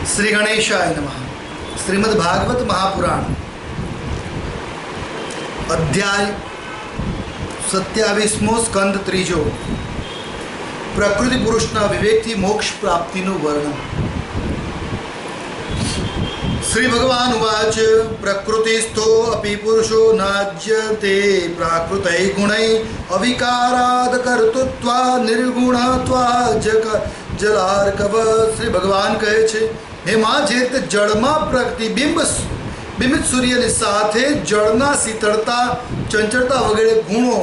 श्री गणेशाय नमः। श्रीमद् भागवत महापुराण अध्याय 27 स्कंद त्रीजो प्रकृति पुरुषना विवेकथी मोक्ष प्राप्तिનું વર્ણન। श्री भगवान उवाच प्रकृतिस्थो अपि पुरुषो नाज्यते प्राकृतै गुणै अविकाराद कर्तृत्वा निर्गुणत्वा जलार्कव। श्री भगवान कहे छे हे मां जे ते जळમાં પ્રતિબિંબિત સૂર્યની સાથે જળના શીતળતા ચંચળતા વગેરે ગુણો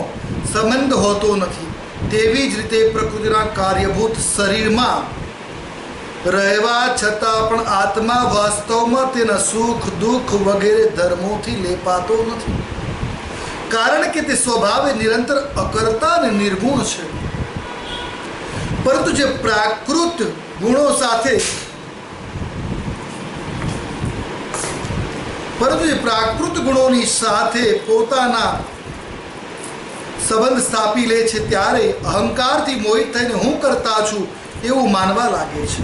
સંબંધ હોતો નથી, તેવી જ રીતે પ્રકૃતિના કાર્યભૂત શરીરમાં રહેવા છતાં પણ આત્મા વાસ્તવમાં તેના સુખ દુઃખ વગેરે ધર્મોથી લેપાતો નથી, કારણ કે તે સ્વભાવે નિરંતર અકર્તા અને નિર્ગુણ છે। પરંતુ જે પ્રાકૃત ગુણો સાથે प्राकृत गुणों साथे पोताना संबंध स्थापी ले छे त्यारे अहंकार थी मोहित थईने हूँ करता छूं एवुं मानवा लागे छे।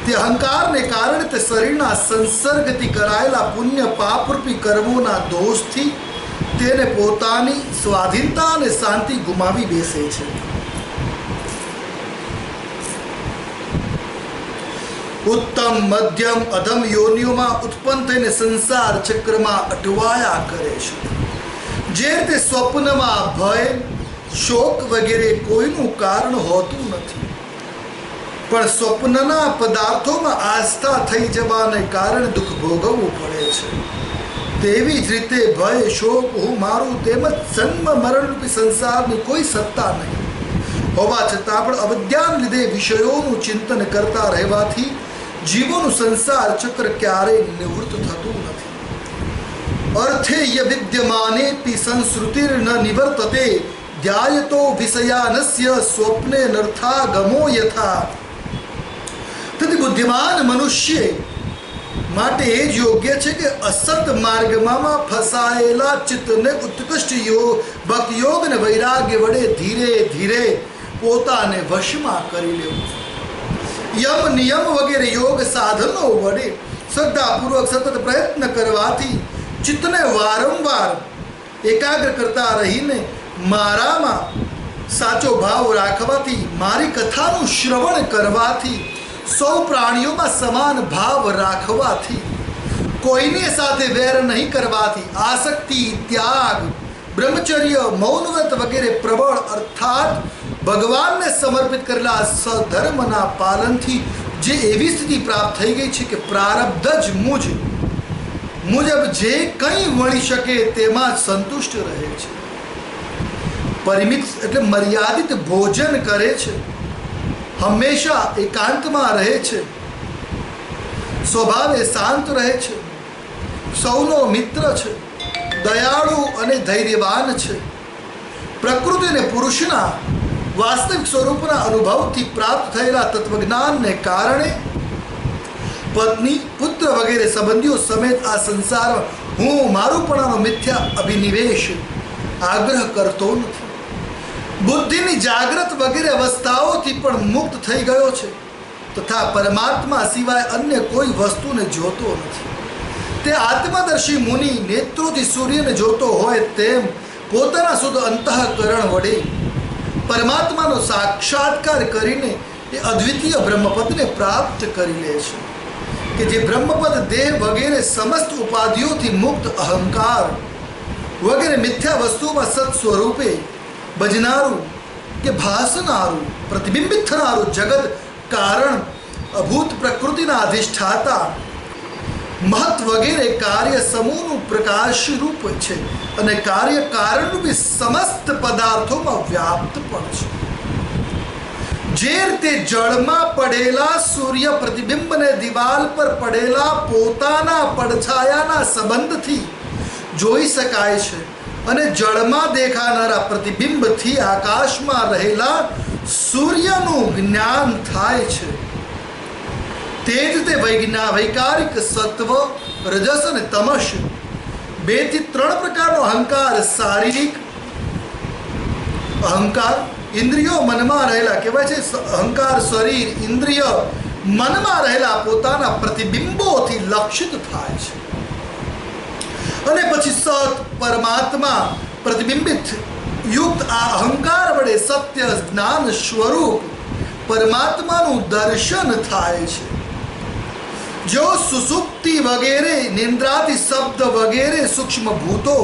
ते अहंकार ने कारण ते शरीरना संसर्गथी करायेला पुण्य पापरूपी कर्मोना दोषथी तेने पोतानी स्वाधीनता अने शांति गुमावी बेसे छे। उत्तम मध्यम अधम योनियों में उत्पन्न थईने संसार चक्र में अटवाया करे छे। जे रीते स्वप्न में भय शोक वगैरह कोईनुं कारण होतुं नथी, पण स्वप्नना पदार्थों में आस्था थई जवाने कारण दुख भोगवવું પડે છે। तेवी ज रीते भय शोक હું મારું તેમજ જન્મ મરણ રૂપી સંસારની કોઈ સત્તા નહીં હોવા છતાં પણ અવિદ્યાને લીધે વિષયોનું ચિંતન કરતા રહેવાથી जीवों संसार चक्र क्यारे निवृत्त थतुं नथी। अर्थे य विद्यमानेपि संश्रुतिर न निवर्तते ध्यायतो विषयानस्य स्वप्ने नर्थागमो यथा। तथि बुद्धिमान मनुष्य माटे ए ज योग्य छे के असत मार्गमां फसायेला चित्तने उत्कृष्ट भक्ति योग ने वैराग्य वडे धीरे धीरे पोताने वशमां करी लेवुं। यम नियम वगैरह योग साधनों वडे श्रद्धापूर्वक सतत प्रयत्न करवाथी चित्तने वारंवार एकाग्र करता रहीने मारामां साचो भाव राखवाथी मारी कथानुं श्रवण करवाथी सौ प्राणियों में समान भाव राखवाथी कोईने साथे वेर नहीं करवाथी आसक्ति त्याग ब्रह्मचर्य मौन व्रत वगैरह प्रबल अर्थात भगवान ने समर्पित करेला सधर्मना पालन थी जे एवी स्थिति प्राप्त थई गई छे के प्रारब्ध ज मुजब जे कई वणी शके तेमा संतुष्ट रहे छे। परिमित एटले मर्यादित भोजन करे छे, हमेशा एकांत में रहे छे, स्वभावे शांत रहे छे, सौनो मित्र छे, दयाळु अने धैर्यवान छे। प्रकृति ने पुरुषना वास्तविक स्वरूपना अनुभवथी प्राप्त थयेला तत्वज्ञान ने कारणे पत्नी पुत्र वगैरह संबंधीओ समेत आ संसार हूँ मारूपणानो मिथ्या अभिनिवेश आग्रह करतो नथी। बुद्धिनी जागृत वगैरह अवस्थाओथी पण मुक्त थई गयो छे तथा परमात्मा सिवाय अन्य कोई वस्तु ने जोतो नथी। ते आत्मदर्शी मुनि नेत्रोथी सूर्य ने जोतो होय तेम पोताना शुद्ध अंतःकरण वडे परमात्मा नो साक्षात्कार करीने ये अद्वितीय ब्रह्मपद ने प्राप्त करी ले छे कि जे ब्रह्मपद देह वगैरह समस्त उपाधियों थी मुक्त अहंकार वगैरह मिथ्या वस्तु में सत्स्वरूपे बजनारू के भासनारू प्रतिबिंबित थनारू जगत कारण अभूत प्रकृतिना अधिष्ठाता महत् वगैरह कार्य समूह प्रकाश रूप है अने कार्य कारण रूपी समस्त पदार्थों में व्याप्त पण छे। जे रीते जल में पड़ेला सूर्य प्रतिबिंब ने दीवाल पर पड़ेला पोताना પડછાયાના संबंधथी જોઈ શકાય છે અને જળમાં દેખાનારા પ્રતિબિંબથી આકાશમાં રહેલા સૂર્યનું જ્ઞાન થાય છે। तेज ते वैकारिक सत्व रजस ने तमस 2 થી 3 प्रकारનો अहंकार शारीरिक अहंकार इंद्रियों मन में रहेला कहवाय छे अहंकार शरीर इंद्रिय મનમાં રહેલા પોતાના પ્રતિબિંબોથી લક્ષિત થાય છે અને પછી સત પરમાત્મા પ્રતિબિંબિત યુક્ત આ અહંકાર વડે સત્ય જ્ઞાન સ્વરૂપ પરમાત્માનું દર્શન થાય છે. જો સુસુપ્તિ વગેરે નિંદ્રાથી શબ્દ વગેરે સૂક્ષ્મ ભૂતો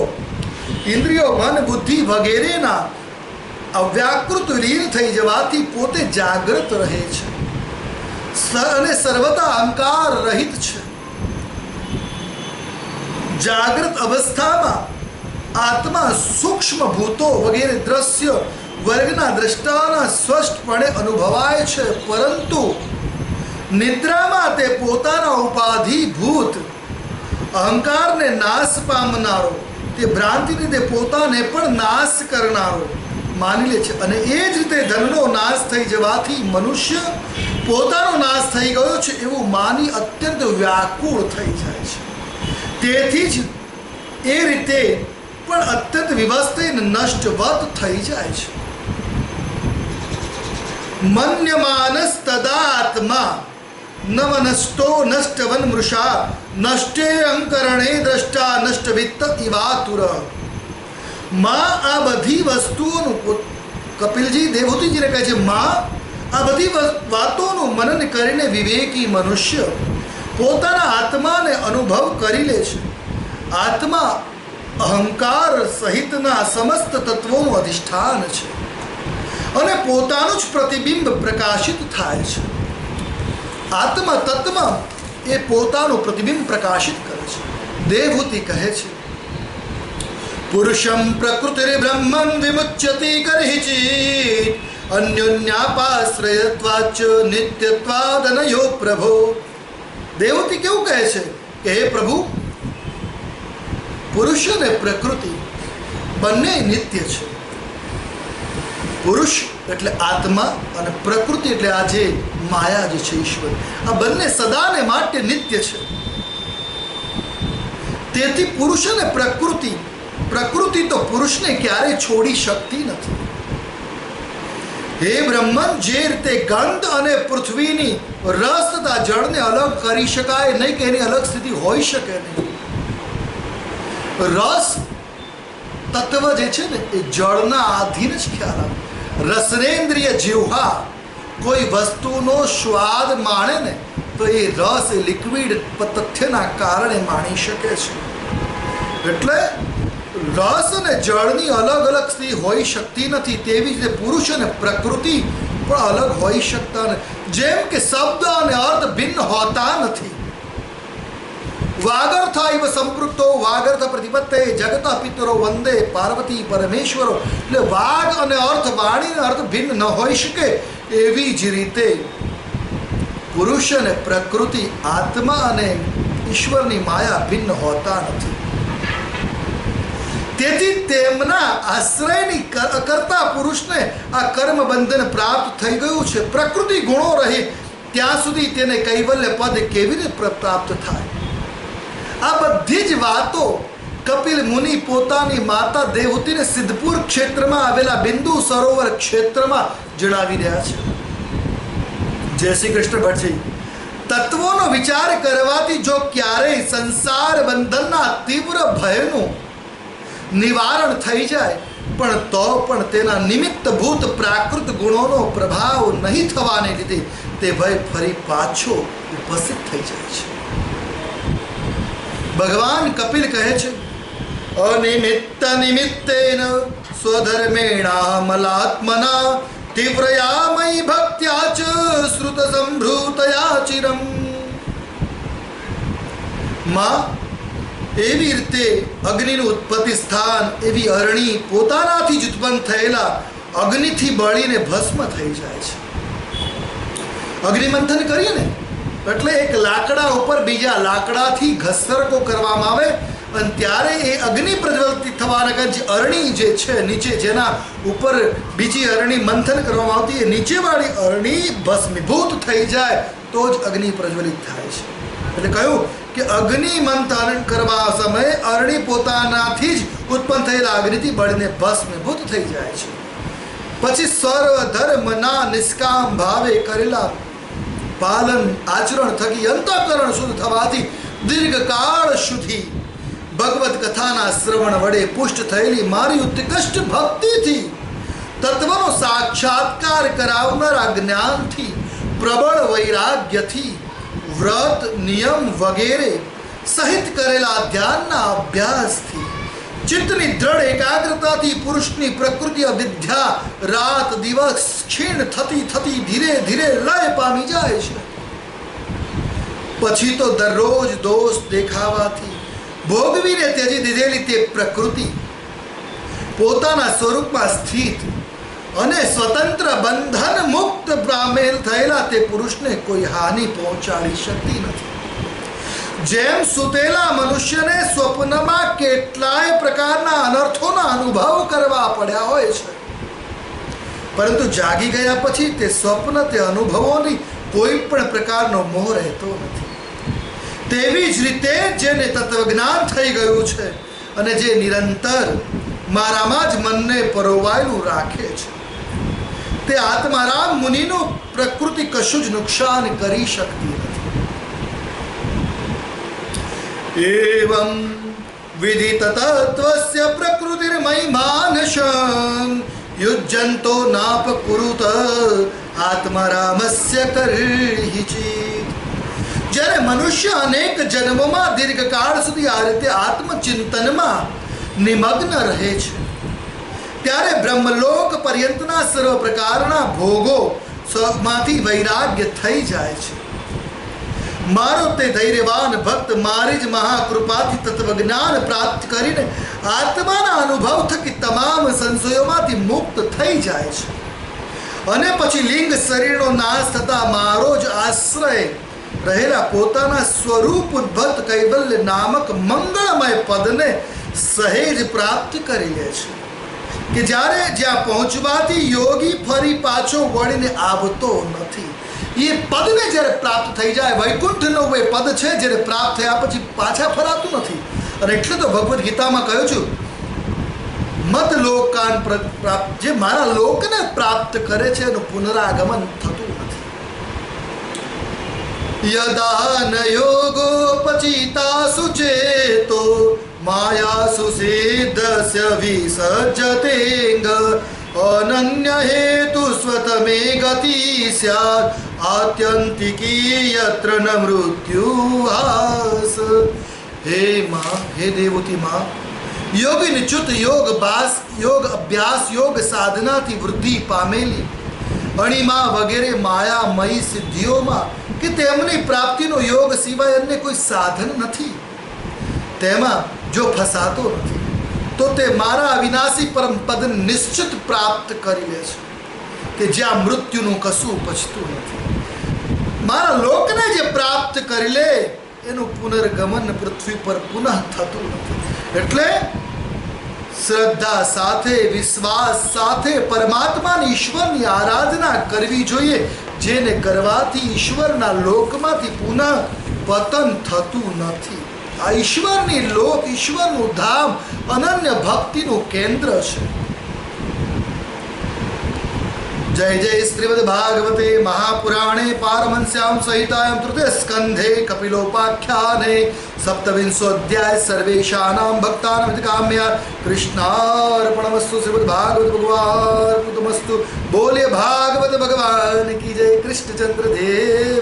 ઇન્દ્રિયો મન બુદ્ધિ વગેરેના અવ્યાકૃત લીન થઈ જવાથી પોતે જાગૃત રહે છે અને સર્વતા અહંકાર રહિત છે. જાગૃત અવસ્થામાં આત્મા સૂક્ષ્મ ભૂતો વગેરે દ્રશ્ય વર્ગના દ્રષ્ટાના સ્પષ્ટપણે અનુભવાય છે, પરંતુ નિદ્રામાં તે પોતાના ઉપાધિભૂત અહંકારને નાશ પામનારો, તે ભ્રાંતિને તે પોતાને પણ નાશ કરનારો માની લે છે. અને એ જ રીતે ધનનો નાશ થઈ જવાથી મનુષ્ય પોતાનો નાશ થઈ ગયો છે એવું માની અત્યંત વ્યાકુળ થઈ જાય છે. તેથી જ એ રીતે પણ અત્યંત વિવસ્તૈ નષ્ટવત થઈ જાય છે. મન્યમાનસ્તદાત્મા નવનષ્ટો નષ્ટવન મૃષા નષ્ટે અંકરણે દ્રષ્ટા નષ્ટવિત્ત ઇવાતુર. માં આ બધી વસ્તુઓનું, કપિલજી દેવહૂતિજીને કહે છે, માં આ બધી વાતોનું મનન કરીને વિવેકી મનુષ્ય પોતાના આત્માને અનુભવ કરી લે છે. આત્મા અહંકાર સહિતના સમસ્ત તત્વોનું અધિષ્ઠાન છે અને પોતાનું જ પ્રતિબિંબ પ્રકાશિત થાય છે. આત્મા તત્વ એ પોતાનું પ્રતિબિંબ પ્રકાશિત કરે છે. દેવહૂતિ કહે છે, પુરુષમ પ્રકૃતિર બ્રહ્મન વિમુચ્યતિ કરહિચિત અન્યોન્યાપાશ્રયત્વાચ નિત્યત્વાદનયો પ્રભો. દેવહૂતિ કેવું કહે છે કે હે પ્રભુ, પુરુષ અને પ્રકૃતિ બંને નિત્ય છે. પુરુષ એટલે આત્મા અને પ્રકૃતિ એટલે આ જે માયા જે છે ઈશ્વર, આ બંને સદાને માટે નિત્ય છે. તેથી પુરુષ અને પ્રકૃતિ તો પુરુષને ક્યારેય છોડી શકતી નથી. હે બ્રહ્મન, જે રીતે ગંધ અને પૃથ્વીની રસ તથા જળને અલગ કરી શકાય નહીં કે એની અલગ સ્થિતિ હોઈ શકે નહીં. રસ તત્વ જે છે ને એ જળના આધીન જ ખ્યાલ આવે. રસનેન્દ્રિય જીહ્વા કોઈ વસ્તુનો સ્વાદ માણે ને તો એ રસ એ લિક્વિડ તથ્યના કારણે માણી શકે છે. એટલે રસ અને જળની અલગ અલગ સ્થિતિ હોઈ શકતી નથી. તેવી જ રીતે પુરુષ અને પ્રકૃતિ પણ અલગ હોઈ શકતા નથી. જેમ કે શબ્દ અને અર્થ ભિન્ન હોતા નથી. વાગર્થ ઇવ સંપૃક્તો વાગર્થ પ્રતિપત્તે જગત પિતરો વંદે પાર્વતી પરમેશ્વરો. એટલે વાગ અને અર્થ, વાણી અને અર્થ ભિન્ન ન હોઈ શકે. એવી જ રીતે પુરુષ અને પ્રકૃતિ, આત્મા અને ઈશ્વરની માયા ભિન્ન હોતા નથી. તેથી તેમના આશ્રયની કરતા પુરુષને આ કર્મ બંધન પ્રાપ્ત થઈ ગયું છે. પ્રકૃતિ ગુણો રહે ત્યાં સુધી તેને કૈવલ્ય પદ કેવી રીતે પ્રાપ્ત થાય? આ બધી જ વાતો કપિલ મુનિ પોતાની માતા દેવહૂતિને સિદ્ધપુર ક્ષેત્રમાં આવેલા બિંદુ સરોવર ક્ષેત્રમાં જણાવી રહ્યા છે. જય શ્રી કૃષ્ણ ભટ્ટજી. તત્વોનો વિચાર કરવાથી જો ક્યારેય સંસાર બંધનના તીવ્ર ભયનું નિવારણ થઈ જાય પણ તેના નિમિત્તભૂત પ્રાકૃત ગુણોનો પ્રભાવ નહીં થવાને લીધે તે ભય ફરી પાછો ઉપસ્થિત થઈ જાય છે. ભગવાન કપિલ કહે છે, અનિમિત્ત નિમિત્તેન સ્વધર્મેણામલાત્મના તીવ્રયા મયી ભક્ત્યા ચ શ્રુત સંભૃતયા ચિરમ. માં એવી રીતે અગ્નિનું ઉત્પત્તિ સ્થાન એવી અરણી પોતાનાથી જ ઉત્પન્ન થયેલા અગ્નિથી બળીને ભસ્મ થઈ જાય છે. અગ્નિમંથન કરીએ ને એટલે એક લાકડા ઉપર બીજા લાકડાથી ઘસરકો કરવામાં આવે અને ત્યારે એ અગ્નિ પ્રજ્વલિત થવાના કારણે જે અરણી જે છે નીચે, જેના ઉપર બીજી અરણી મંથન કરવામાં આવતી, એ નીચેવાળી અરણી ભસ્મીભૂત થઈ જાય તો જ અગ્નિ પ્રજ્વલિત થાય છે. એટલે કહ્યું કે અગ્નિ મંથન કરવા સમયે અરણી પોતાનાથી જ ઉત્પન્ન થયેલા અગ્નિથી બળીને ભસ્મીભૂત થઈ જાય છે. પછી સર્વ ધર્મના નિષ્કામ ભાવે કરેલા પાલન આચરણ થકી અંતઃકરણ શુદ્ધ થવાથી દીર્ઘકાળ સુધી ભગવત કથાના શ્રવણ વડે પુષ્ટ થયેલી મારી ઉત્કૃષ્ટ ભક્તિથી તત્વનો સાક્ષાત્કાર કરાવનારા જ્ઞાનથી પ્રબળ વૈરાગ્યથી વ્રત નિયમ વગેરે સહિત કરેલા ધ્યાનના અભ્યાસથી ચિત્તની દ્રઢ એકાગ્રતાથી પુરુષની પ્રકૃતિ અવિદ્યા રાત દિવસ ક્ષીણ થતી થતી ધીરે ધીરે લય પામી જાય છે. પછી તો દરરોજ દોષ દેખાવાથી ભોગવીને ત્યજી દીધેલી તે પ્રકૃતિ પોતાના સ્વરૂપમાં સ્થિત અને સ્વતંત્ર બંધન મુક્ત પામેલ થયેલા તે પુરુષને કોઈ હાનિ પહોંચાડી શકતી નથી. જેમ સુતેલા મનુષ્યને સ્વપ્નમાં કેટલાય પ્રકારના અનર્થોના અનુભવ કરવા પડ્યા હોય છે, પરંતુ જાગી ગયા પછી તે સ્વપ્ન તે અનુભવોની કોઈ પણ પ્રકારનો મોહ રહેતો નથી. તેવી જ રીતે જેને તત્વજ્ઞાન થઈ ગયું છે અને જે નિરંતર મારામાં જ મનને પરોવાયેલું રાખે છે, તે આત્મારામ મુનિનું પ્રકૃતિ કશું જ નુકસાન કરી શકતી નથી. एवं विदित तत्वस्य प्रकृतिर्महिमानशं युज्यन्तो नापकुरुत आत्मारामस्य कर्हिचित्. જ્યારે મનુષ્ય અનેક જન્મોમાં દીર્ઘકાળ સુધી આ રીતે આત્મચિંતનમાં નિમગ્ન રહે છે, ત્યારે બ્રહ્મલોક પર્યંતના સર્વ પ્રકારના ભોગો માંથી વૈરાગ્ય થઈ જાય છે. મારો તે ધૈર્યવાન ભક્ત મારી જ મહાકૃપાથી તત્વજ્ઞાન પ્રાપ્ત કરીને આત્માના અનુભવ થકી તમામ સંશયોમાંથી મુક્ત થઈ જાય છે અને પછી લિંગ શરીરનો નાશ થતા મારો જ આશ્રય રહેલા પોતાના સ્વરૂપ ઉદ્ભત કૈવલ્ય નામક મંગળમય પદને સહેજ પ્રાપ્ત કરી લે છે કે જ્યાં પહોંચવાથી યોગી ફરી પાછો વળીને આવતો નથી. એ પદને જ્યારે પ્રાપ્ત થઈ જાય, વૈકુંઠનો એ પદ છે જ્યારે પ્રાપ્ત થયા પછી પાછા ફરાતું નથી. અને એટલે તો ભગવદ્ ગીતામાં કહ્યું છું, મત લોકાન પ્રાપ્ત, જે મારા લોકને પ્રાપ્ત કરે છે એનું પુનરાગમન થતું નથી. યદા ન યોગોપચિતાસુ ચેતો માયાસુ સિદ્ધસ્ય વિસર્જતેંગ અનન્ય હેતુ સ્વતમે ગતિ સ્યાત આત્યંતિકી યત્ર ન મૃત્યુહાસ. હે માં, હે દેવતી માં, યોગી નિચુત યોગ અભ્યાસ યોગ સાધનાથી વૃદ્ધિ પામેલી અણિમા વગેરે માયામયી સિદ્ધિઓમાં કે તેમની પ્રાપ્તિનો યોગ સિવાય અન્ય કોઈ સાધન નથી, તેમાં જો ફસાતો નથી તો તે મારા અવિનાશી પરમ પદ નિશ્ચિત પ્રાપ્ત કરી લે છે કે જ્યાં મૃત્યુનું કશું પછતું નથી. મારા લોકને જે પ્રાપ્ત કરી લે એનું પુનર્ગમન પૃથ્વી પર પુનઃ થતું નથી. એટલે શ્રદ્ધા સાથે, વિશ્વાસ સાથે પરમાત્માની ઈશ્વરની આરાધના કરવી જોઈએ, જેને કરવાથી ઈશ્વરના લોકમાંથી પુનઃ પતન થતું નથી. આ ઈશ્વરની લોક, ઈશ્વરનું ધામ અનન્ય ભક્તિનું કેન્દ્ર છે. જય જય શ્રીમદ ભાગવતે મહાપુરાણે પારમહંસ્યામ સંહિતાયામ તૃતીય સ્કંધે કપિલોપાખ્યાને સપ્તવિંશોऽધ્યાય સર્વેષાનાં ભક્તાનાં હિતકામ્યા કૃષ્ણાર્પણમસ્તુ. શ્રીમદ ભાગવત ભગવાન કૃતમસ્તુ. બોલે ભાગવત ભગવાન કી જય. કૃષ્ણચંદ્ર દેવ